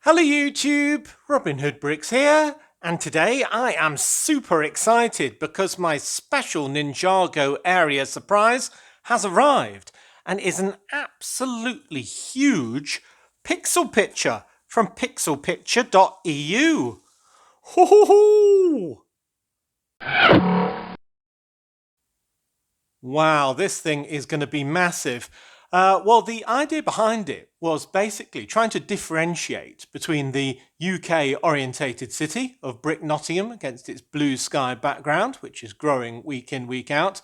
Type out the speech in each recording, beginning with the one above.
Hello YouTube, Robin Hood Bricks here, and today I am super excited because my special Ninjago area surprise has arrived and is an absolutely huge pixel picture from PixelPicture.eu. Ho ho ho! Wow, this thing is going to be massive. Well, the idea behind it was basically trying to differentiate between the UK orientated city of Brick Nottingham against its blue sky background, which is growing week in, week out,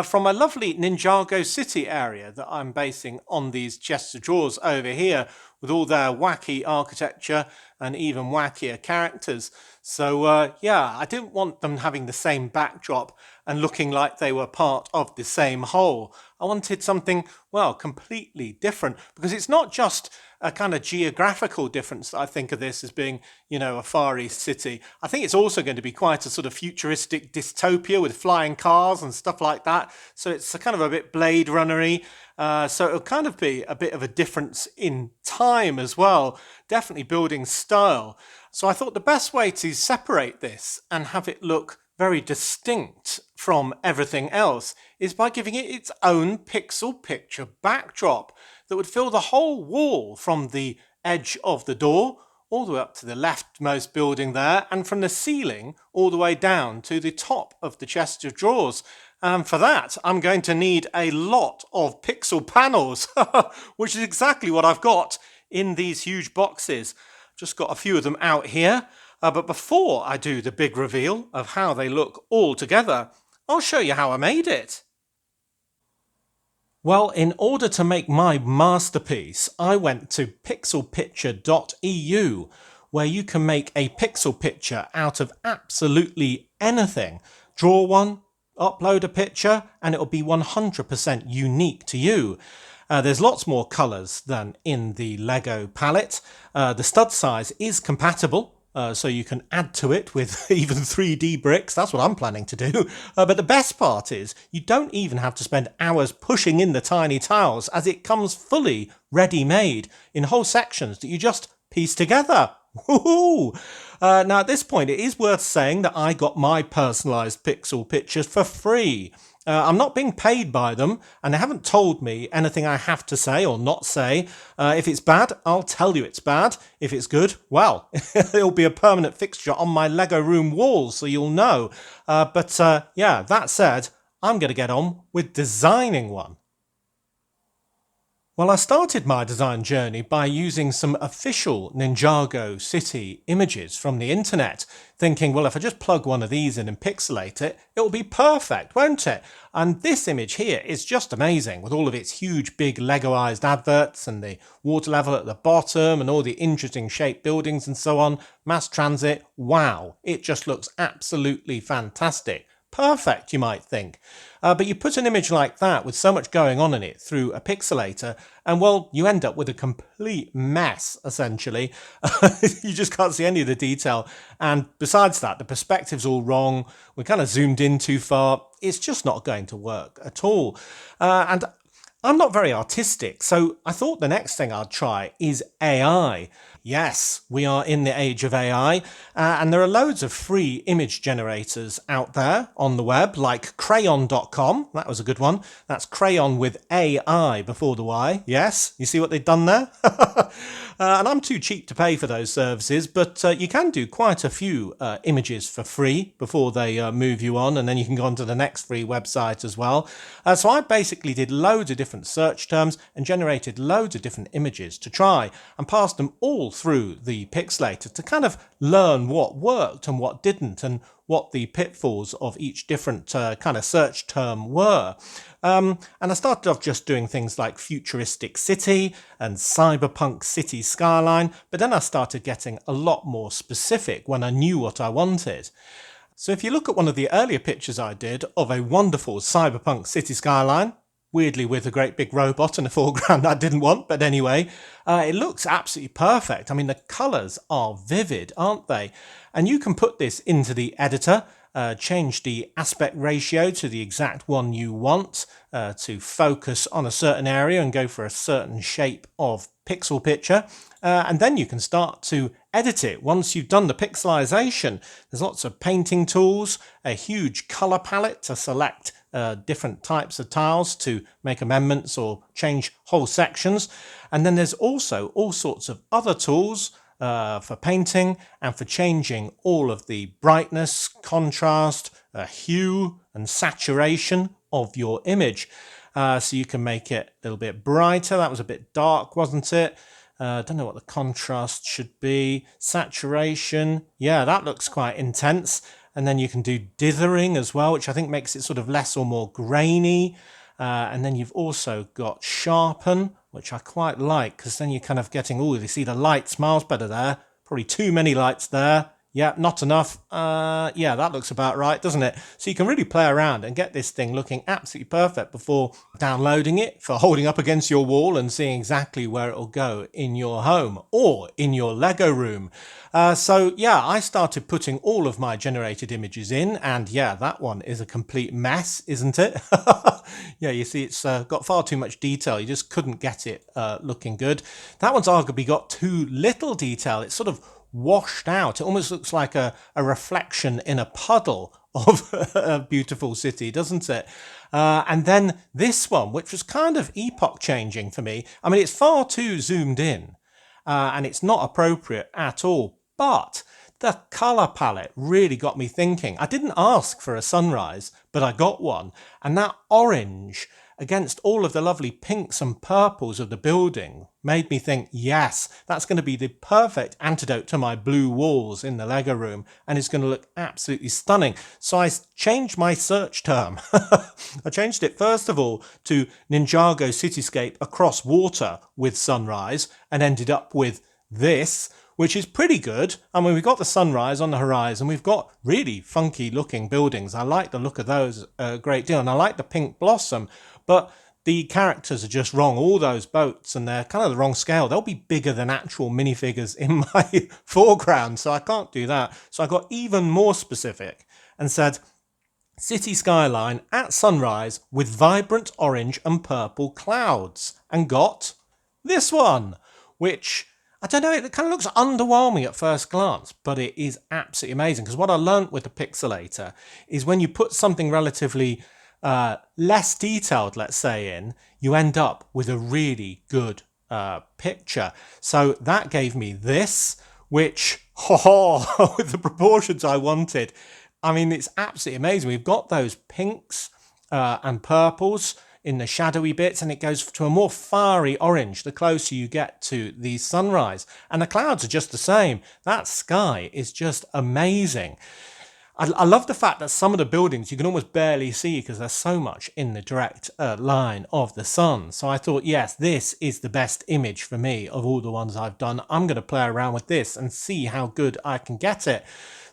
from a lovely Ninjago city area that I'm basing on these chests of drawers over here with all their wacky architecture and even wackier characters. So yeah, I didn't want them having the same backdrop and looking like they were part of the same whole. I wanted something, well, completely different, because it's not just a kind of geographical difference that I think of this as being, a Far East city. I think it's also going to be quite a sort of futuristic dystopia with flying cars and stuff like that. So it's a kind of a bit Blade Runner-y. So it'll kind of be a bit of a difference in time as well, definitely building style. So I thought the best way to separate this and have it look very distinct from everything else is by giving it its own pixel picture backdrop that would fill the whole wall from the edge of the door all the way up to the leftmost building there, and from the ceiling all the way down to the top of the chest of drawers. And for that, I'm going to need a lot of pixel panels, which is exactly what I've got in these huge boxes. Just got a few of them out here. But before I do the big reveal of how they look all together, I'll show you how I made it. Well, in order to make my masterpiece, I went to PixelPicture.eu, where you can make a pixel picture out of absolutely anything. Draw one, upload a picture, and it'll be 100% unique to you. There's lots more colours than in the Lego palette. The stud size is compatible. So you can add to it with even 3D bricks. That's what I'm planning to do. But the best part is you don't even have to spend hours pushing in the tiny tiles, as it comes fully ready-made in whole sections that you just piece together. Woohoo! Now at this point it is worth saying that I got my personalised pixel pictures for free. I'm not being paid by them, and they haven't told me anything I have to say or not say. If it's bad, I'll tell you it's bad. If it's good, well, it'll be a permanent fixture on my Lego room walls, so you'll know. But yeah, that said, I'm going to get on with designing one. Well, I started my design journey by using some official Ninjago city images from the internet, thinking, well, if I just plug one of these in and pixelate it, it'll be perfect, won't it? And this image here is just amazing, with all of its huge, big Legoized adverts and the water level at the bottom and all the interesting shaped buildings and so on. Mass transit, wow, it just looks absolutely fantastic. Perfect, you might think. But you put an image like that with so much going on in it through a pixelator, and well, you end up with a complete mess, essentially. You just can't see any of the detail. And besides that, the perspective's all wrong. We're kind of zoomed in too far. It's just not going to work at all. And I'm not very artistic, so I thought the next thing I'd try is AI. Yes, we are in the age of AI, and there are loads of free image generators out there on the web, like crayon.com. That was a good one. That's crayon with AI before the Y. Yes, you see what they've done there? And I'm too cheap to pay for those services, but you can do quite a few images for free before they move you on, and then you can go on to the next free website as well. So I basically did loads of different search terms and generated loads of different images to try, and passed them all through the pixelator to kind of learn what worked and what didn't, and what the pitfalls of each different kind of search term were. And I started off just doing things like futuristic city and cyberpunk city skyline, but then I started getting a lot more specific when I knew what I wanted. So if you look at one of the earlier pictures I did of a wonderful cyberpunk city skyline, weirdly with a great big robot in the foreground I didn't want, but anyway, it looks absolutely perfect. I mean, the colours are vivid, aren't they? And you can put this into the editor change the aspect ratio to the exact one you want to focus on a certain area and go for a certain shape of pixel picture. And then you can start to edit it. Once you've done the pixelization, there's lots of painting tools, a huge color palette to select different types of tiles to make amendments or change whole sections. And then there's also all sorts of other tools for painting and for changing all of the brightness, contrast, hue and saturation of your image. So you can make it a little bit brighter. That was a bit dark, wasn't it? Don't know what the contrast should be. Saturation, yeah, that looks quite intense. And then you can do dithering as well, which I think makes it sort of less or more grainy. And then you've also got sharpen, which I quite like, because then you're kind of getting, oh, you see the lights miles better there. Probably too many lights there. Yeah, not enough. Yeah, that looks about right, doesn't it? So you can really play around and get this thing looking absolutely perfect before downloading it for holding up against your wall and seeing exactly where it'll go in your home or in your Lego room. So yeah, I started putting all of my generated images in, and yeah, that one is a complete mess, isn't it? Yeah, you see it's got far too much detail. You just couldn't get it looking good. That one's arguably got too little detail. It's sort of washed out. It almost looks like a reflection in a puddle of a beautiful city, doesn't it? And then this one, which was kind of epoch changing for me. I mean, it's far too zoomed in and it's not appropriate at all. But the color palette really got me thinking. I didn't ask for a sunrise, but I got one. And that orange against all of the lovely pinks and purples of the building made me think, yes, that's going to be the perfect antidote to my blue walls in the Lego room, and it's going to look absolutely stunning. So I changed my search term. I changed it first of all to Ninjago cityscape across water with sunrise, and ended up with this, which is pretty good. I mean, we've got the sunrise on the horizon. We've got really funky looking buildings. I like the look of those a great deal, and I like the pink blossom. But the characters are just wrong. All those boats, and they're kind of the wrong scale. They'll be bigger than actual minifigures in my foreground, so I can't do that. So I got even more specific and said, city skyline at sunrise with vibrant orange and purple clouds, and got this one, which, I don't know, it kind of looks underwhelming at first glance, but it is absolutely amazing. Because what I learned with the pixelator is when you put something relatively less detailed, let's say, in, you end up with a really good picture. So that gave me this, which, with the proportions I wanted, I mean, it's absolutely amazing. We've got those pinks and purples in the shadowy bits, and it goes to a more fiery orange the closer you get to the sunrise. And the clouds are just the same. That sky is just amazing. I love the fact that some of the buildings you can almost barely see because there's so much in the direct line of the sun. So I thought, yes, this is the best image for me of all the ones I've done. I'm going to play around with this and see how good I can get it.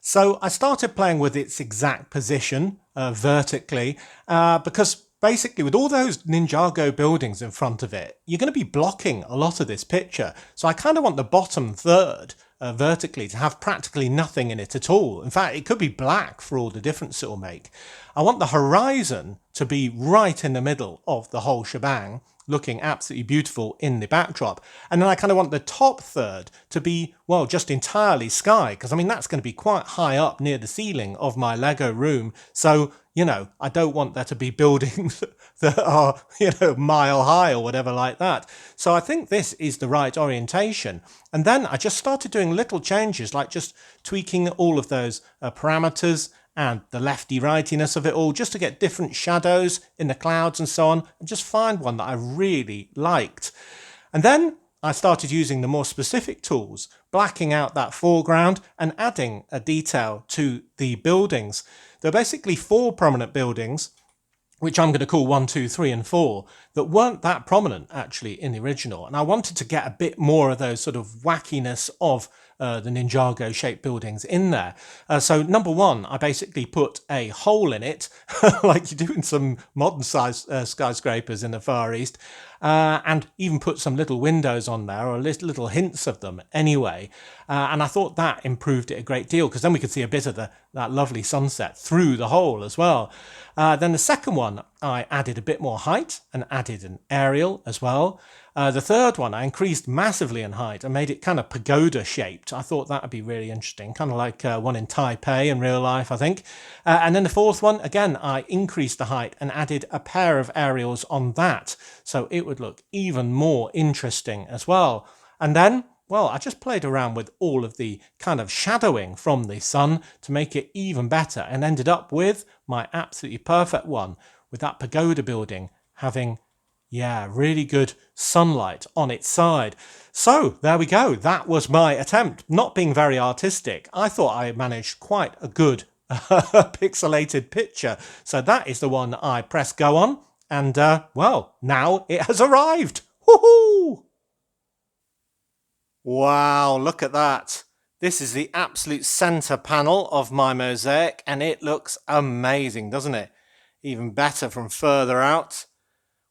So I started playing with its exact position vertically because basically with all those Ninjago buildings in front of it, you're going to be blocking a lot of this picture. So I kind of want the bottom third vertically to have practically nothing in it at all. In fact, it could be black for all the difference it will make. I want the horizon to be right in the middle of the whole shebang, looking absolutely beautiful in the backdrop. And then I kind of want the top third to be, well, just entirely sky, because I mean, that's going to be quite high up near the ceiling of my Lego room. So, you know, I don't want there to be buildings that are, you know, mile high or whatever like that. So I think this is the right orientation. And then I just started doing little changes, like just tweaking all of those parameters and the lefty-rightiness of it all, just to get different shadows in the clouds and so on, and just find one that I really liked. And then I started using the more specific tools, blacking out that foreground and adding a detail to the buildings. There are basically 4 prominent buildings, which I'm going to call 1, 2, 3, and 4, that weren't that prominent actually in the original. And I wanted to get a bit more of those sort of wackiness of the Ninjago shaped buildings in there. So number one, I basically put a hole in it, like you do in some modern size skyscrapers in the Far East, and even put some little windows on there, or little hints of them anyway. And I thought that improved it a great deal, because then we could see a bit of that lovely sunset through the hole as well. Then the second one, I added a bit more height and added an aerial as well. The third one, I increased massively in height and made it kind of pagoda shaped. I thought that would be really interesting, kind of like one in Taipei in real life, I think. And then the fourth one, again, I increased the height and added a pair of aerials on that, so it would look even more interesting as well. And then, well, I just played around with all of the kind of shadowing from the sun to make it even better, and ended up with my absolutely perfect one, with that pagoda building having, yeah, really good sunlight on its side. So there we go. That was my attempt. Not being very artistic, I thought I managed quite a good pixelated picture. So that is the one I press go on, and well, now it has arrived. Woohoo! Wow, look at that. This is the absolute center panel of my mosaic, and it looks amazing, doesn't it? Even better from further out,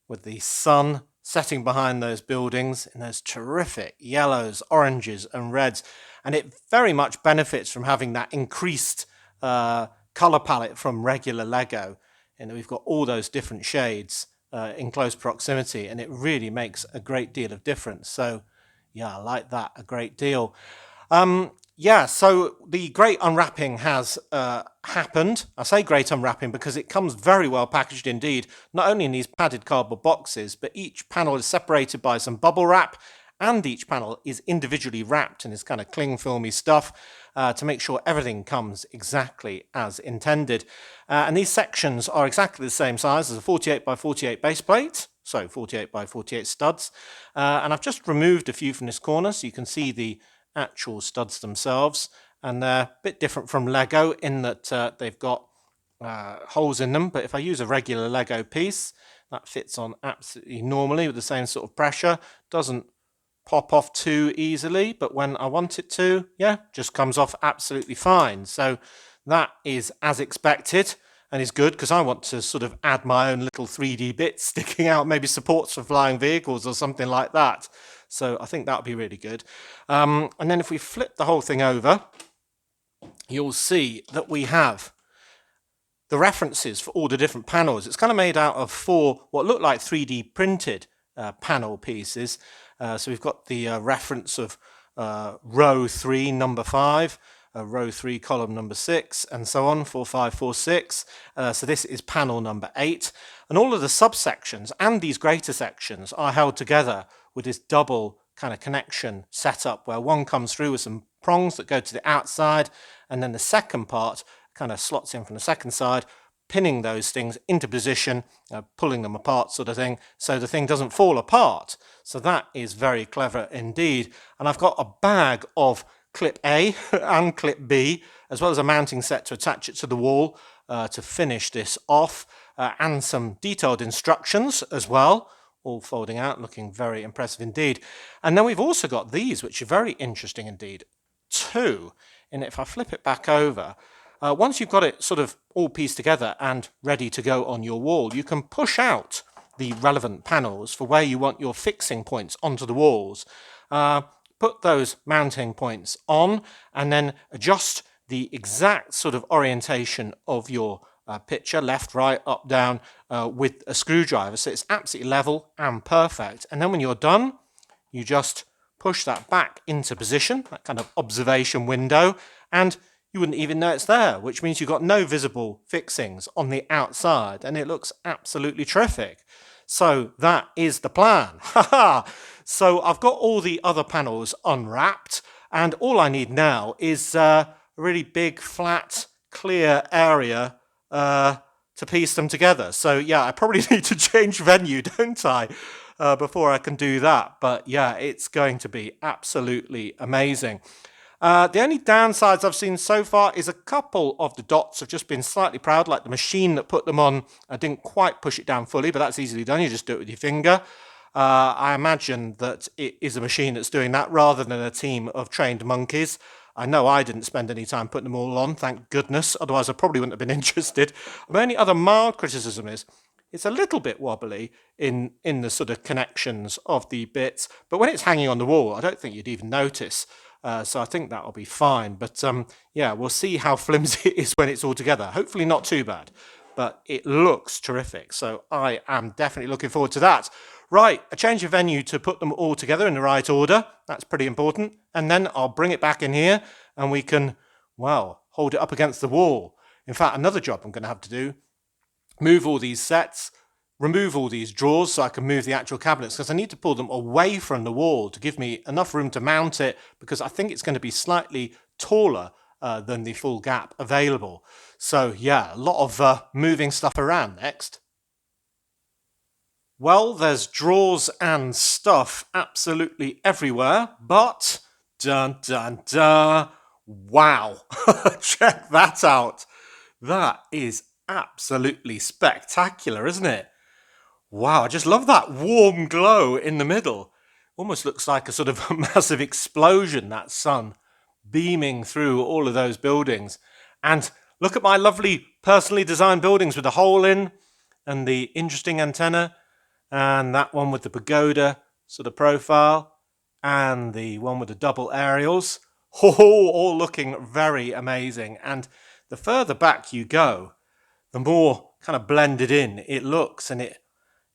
with the sun setting behind those buildings in those terrific yellows, oranges and reds. And it very much benefits from having that increased color palette from regular Lego, and we've got all those different shades in close proximity, and it really makes a great deal of difference. So yeah, I like that a great deal. Yeah, so the great unwrapping has happened. I say great unwrapping because it comes very well packaged indeed, not only in these padded cardboard boxes, but each panel is separated by some bubble wrap, and each panel is individually wrapped in this kind of cling filmy stuff to make sure everything comes exactly as intended. And these sections are exactly the same size as a 48 by 48 base plate, so 48 by 48 studs. And I've just removed a few from this corner so you can see the actual studs themselves, and they're a bit different from Lego in that they've got holes in them, but if I use a regular Lego piece, that fits on absolutely normally with the same sort of pressure, doesn't pop off too easily, but when I want it to, yeah, just comes off absolutely fine. So that is as expected and is good, because I want to sort of add my own little 3D bits sticking out, maybe supports for flying vehicles or something like that. So I think that would be really good. And then if we flip the whole thing over, you'll see that we have the references for all the different panels. It's kind of made out of 4 what look like 3D printed panel pieces. So we've got the reference of row 3, number 5, row 3, column number 6, and so on, 4, 5, 4, 6. So this is panel number 8. And all of the subsections and these greater sections are held together with this double kind of connection setup, where one comes through with some prongs that go to the outside, and then the second part kind of slots in from the second side, pinning those things into position, pulling them apart sort of thing, so the thing doesn't fall apart. So that is very clever indeed. And I've got a bag of clip A and clip B, as well as a mounting set to attach it to the wall to finish this off, and some detailed instructions as well, all folding out, looking very impressive indeed. And then we've also got these, which are very interesting indeed too. And if I flip it back over, once you've got it sort of all pieced together and ready to go on your wall, you can push out the relevant panels for where you want your fixing points onto the walls. Put those mounting points on, and then adjust the exact sort of orientation of your picture, left, right, up, down, with a screwdriver, so it's absolutely level and perfect. And then when you're done, you just push that back into position, that kind of observation window, and you wouldn't even know it's there, which means you've got no visible fixings on the outside, and it looks absolutely terrific. So that is the plan. So I've got all the other panels unwrapped, and all I need now is a really big, flat, clear area to piece them together. So yeah, I probably need to change venue, don't I, before I can do that. But yeah, it's going to be absolutely amazing. The only downsides I've seen so far is a couple of the dots have just been slightly proud, like the machine that put them on, I didn't quite push it down fully, but that's easily done. You just do it with your finger. I imagine that it is a machine that's doing that rather than a team of trained monkeys. I know I didn't spend any time putting them all on, thank goodness, otherwise I probably wouldn't have been interested. My only other mild criticism is it's a little bit wobbly in the sort of connections of the bits, but when it's hanging on the wall, I don't think you'd even notice. So I think that'll be fine. But yeah, we'll see how flimsy it is when it's all together. Hopefully not too bad, but it looks terrific. So I am definitely looking forward to that. Right, a change of venue to put them all together in the right order. That's pretty important. And then I'll bring it back in here and we can, well, hold it up against the wall. In fact, another job I'm going to have to do, move all these sets, remove all these drawers so I can move the actual cabinets, because I need to pull them away from the wall to give me enough room to mount it, because I think it's going to be slightly taller than the full gap available. So yeah, a lot of moving stuff around next. Well, there's drawers and stuff absolutely everywhere, but dun dun dun, wow, check that out. That is absolutely spectacular, isn't it? Wow, I just love that warm glow in the middle. Almost looks like a sort of massive explosion, that sun beaming through all of those buildings. And look at my lovely personally designed buildings with the hole in and the interesting antenna, and that one with the pagoda sort of profile, and the one with the double aerials. All looking very amazing. And the further back you go, the more kind of blended in it looks, and it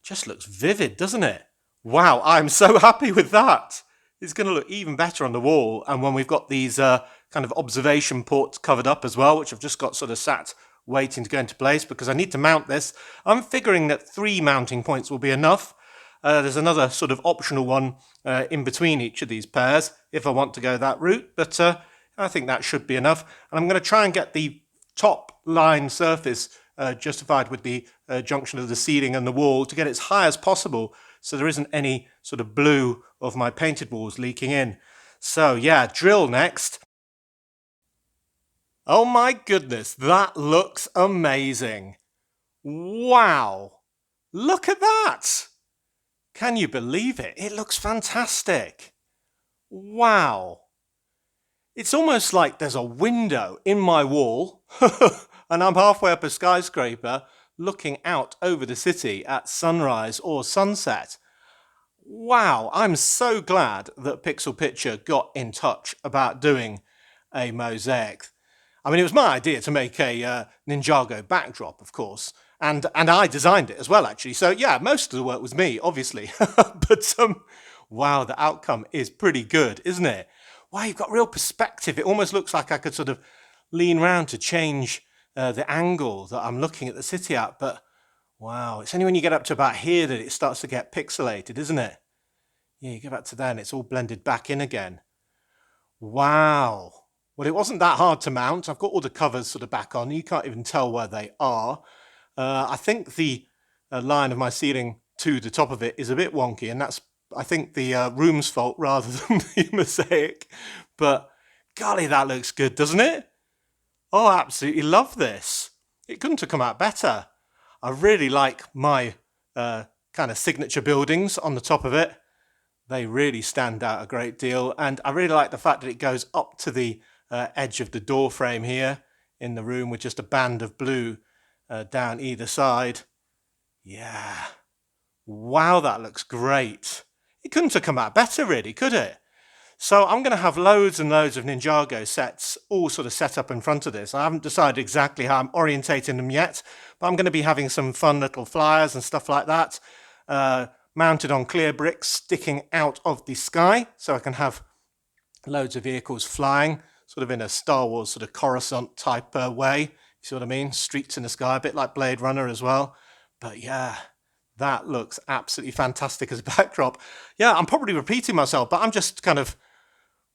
just looks vivid, doesn't it? Wow, I'm so happy with that. It's going to look even better on the wall, and when we've got these kind of observation ports covered up as well, which I've just got sort of sat waiting to go into place because I need to mount this. I'm figuring that 3 mounting points will be enough. There's another sort of optional one in between each of these pairs if I want to go that route, but I think that should be enough. And I'm going to try and get the top line surface justified with the junction of the ceiling and the wall to get it as high as possible so there isn't any sort of blue of my painted walls leaking in. So yeah, drill next. Oh my goodness, that looks amazing. Wow, look at that. Can you believe it? It looks fantastic. Wow. It's almost like there's a window in my wall and I'm halfway up a skyscraper looking out over the city at sunrise or sunset. Wow, I'm so glad that Pixel Picture got in touch about doing a mosaic. I mean, it was my idea to make a Ninjago backdrop, of course, and I designed it as well, actually. So yeah, most of the work was me, obviously. But wow, the outcome is pretty good, isn't it? Wow, you've got real perspective. It almost looks like I could sort of lean round to change the angle that I'm looking at the city at. But wow, it's only when you get up to about here that it starts to get pixelated, isn't it? Yeah, you get back to there and it's all blended back in again. Wow. Well, it wasn't that hard to mount. I've got all the covers sort of back on. You can't even tell where they are. I think the line of my ceiling to the top of it is a bit wonky, and that's, I think, the room's fault rather than the mosaic. But golly, that looks good, doesn't it? Oh, I absolutely love this. It couldn't have come out better. I really like my kind of signature buildings on the top of it. They really stand out a great deal, and I really like the fact that it goes up to the edge of the door frame here in the room with just a band of blue down either side. Yeah. Wow, that looks great. It couldn't have come out better, really, could it? So I'm going to have loads and loads of Ninjago sets all sort of set up in front of this. I haven't decided exactly how I'm orientating them yet, but I'm going to be having some fun little flyers and stuff like that mounted on clear bricks sticking out of the sky, so I can have loads of vehicles flying, sort of in a Star Wars sort of Coruscant type way. You see what I mean? Streets in the sky, a bit like Blade Runner as well. But yeah, that looks absolutely fantastic as a backdrop. Yeah, I'm probably repeating myself, but I'm just kind of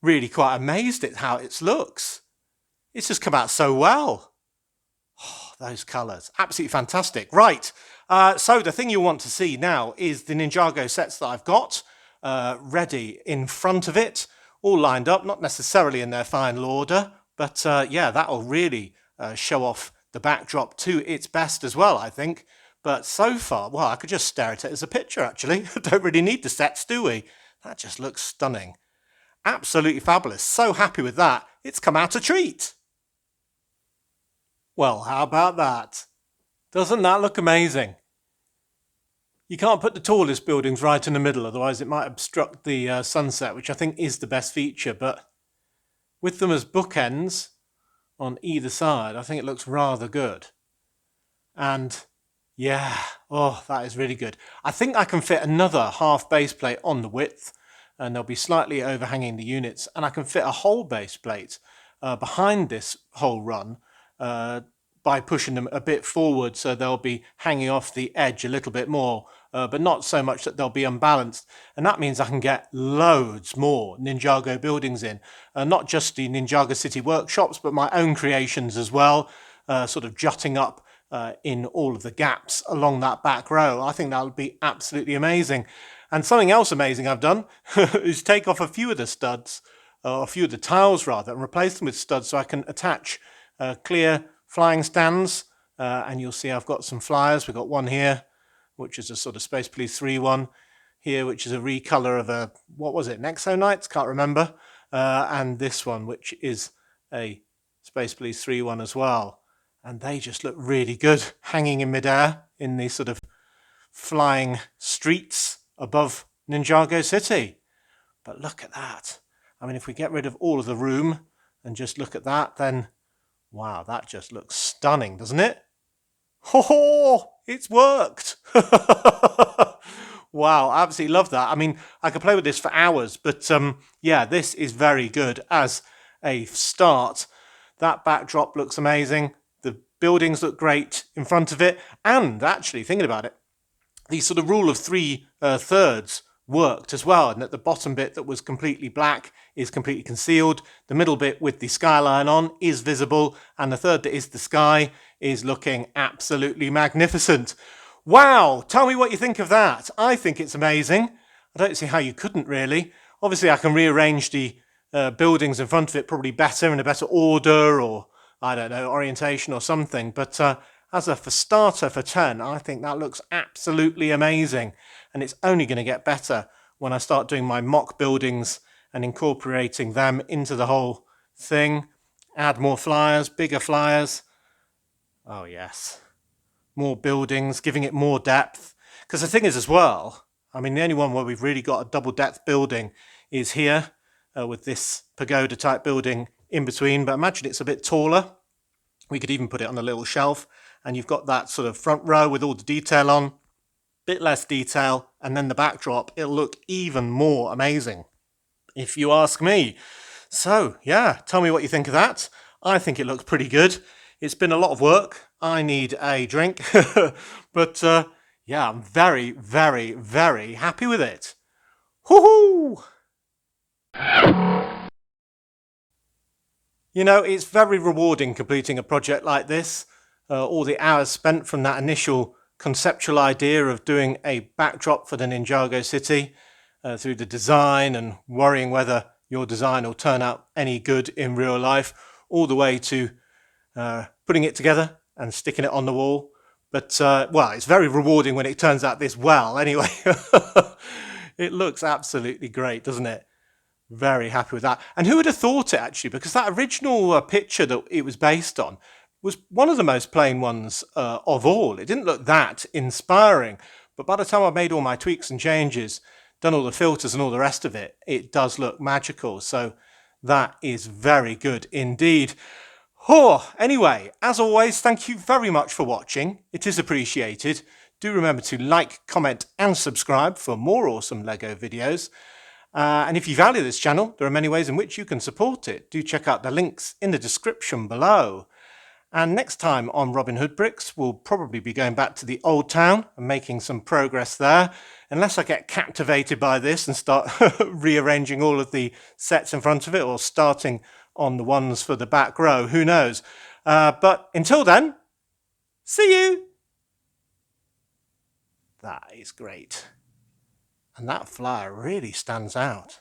really quite amazed at how it looks. It's just come out so well. Oh, those colours, absolutely fantastic. Right, so the thing you want to see now is the Ninjago sets that I've got ready in front of it, all lined up, not necessarily in their final order, but yeah, that'll really show off the backdrop to its best as well, I think. But so far, well, I could just stare at it as a picture, actually. Don't really need the sets, do we? That just looks stunning. Absolutely fabulous. So happy with that. It's come out a treat. Well, how about that? Doesn't that look amazing? You can't put the tallest buildings right in the middle, otherwise it might obstruct the sunset, which I think is the best feature. But with them as bookends on either side, I think it looks rather good. And yeah, oh, that is really good. I think I can fit another half base plate on the width, and they'll be slightly overhanging the units, and I can fit a whole base plate behind this whole run by pushing them a bit forward, so they'll be hanging off the edge a little bit more, but not so much that they'll be unbalanced. And that means I can get loads more Ninjago buildings in, not just the Ninjago City workshops, but my own creations as well, sort of jutting up in all of the gaps along that back row. I think that would be absolutely amazing. And something else amazing I've done is take off a few of the studs, or a few of the tiles rather, and replace them with studs so I can attach clear flying stands. And you'll see I've got some flyers. We've got one here, which is a sort of Space Police 3 one. Here, which is a recolor of a, what was it, Nexo Knights? Can't remember. And this one, which is a Space Police 3 one as well. And they just look really good, hanging in midair in these sort of flying streets above Ninjago City. But look at that. I mean, if we get rid of all of the room and just look at that, then wow, that just looks stunning, doesn't it? Ho, it's worked. Wow, I absolutely love that. I mean, I could play with this for hours, but yeah, this is very good as a start. That backdrop looks amazing. The buildings look great in front of it. And actually, thinking about it, the sort of rule of 3/3 worked as well. And that the bottom bit that was completely black is completely concealed. The middle bit with the skyline on is visible. And the third that is the sky is looking absolutely magnificent. Wow, tell me what you think of that. I think it's amazing. I don't see how you couldn't really. Obviously, I can rearrange the buildings in front of it probably better, in a better order, or I don't know, orientation or something. But as a for starter for 10, I think that looks absolutely amazing. And it's only going to get better when I start doing my mock buildings and incorporating them into the whole thing. Add more flyers, bigger flyers. Oh yes. More buildings, giving it more depth. Because the thing is as well, I mean, the only one where we've really got a double depth building is here with this pagoda type building in between. But imagine it's a bit taller. We could even put it on a little shelf, and you've got that sort of front row with all the detail on, bit less detail, and then the backdrop, it'll look even more amazing, if you ask me. So yeah, tell me what you think of that. I think it looks pretty good. It's been a lot of work. I need a drink. But yeah, I'm very, very, very happy with it. Woohoo! You know, it's very rewarding completing a project like this. All the hours spent from that initial conceptual idea of doing a backdrop for the Ninjago City, through the design and worrying whether your design will turn out any good in real life, all the way to putting it together and sticking it on the wall. But, well, it's very rewarding when it turns out this well, anyway. It looks absolutely great, doesn't it? Very happy with that. And who would have thought it, actually? Because that original picture that it was based on was one of the most plain ones of all. It didn't look that inspiring. But by the time I made all my tweaks and changes, done all the filters and all the rest of it, it does look magical. So that is very good indeed. Oh, anyway, as always, thank you very much for watching. It is appreciated. Do remember to like, comment and subscribe for more awesome LEGO videos. And if you value this channel, there are many ways in which you can support it. Do check out the links in the description below. And next time on Robin Hood Bricks, we'll probably be going back to the old town and making some progress there. Unless I get captivated by this and start rearranging all of the sets in front of it, or starting on the ones for the back row, who knows. But until then, see you! That is great. And that flyer really stands out.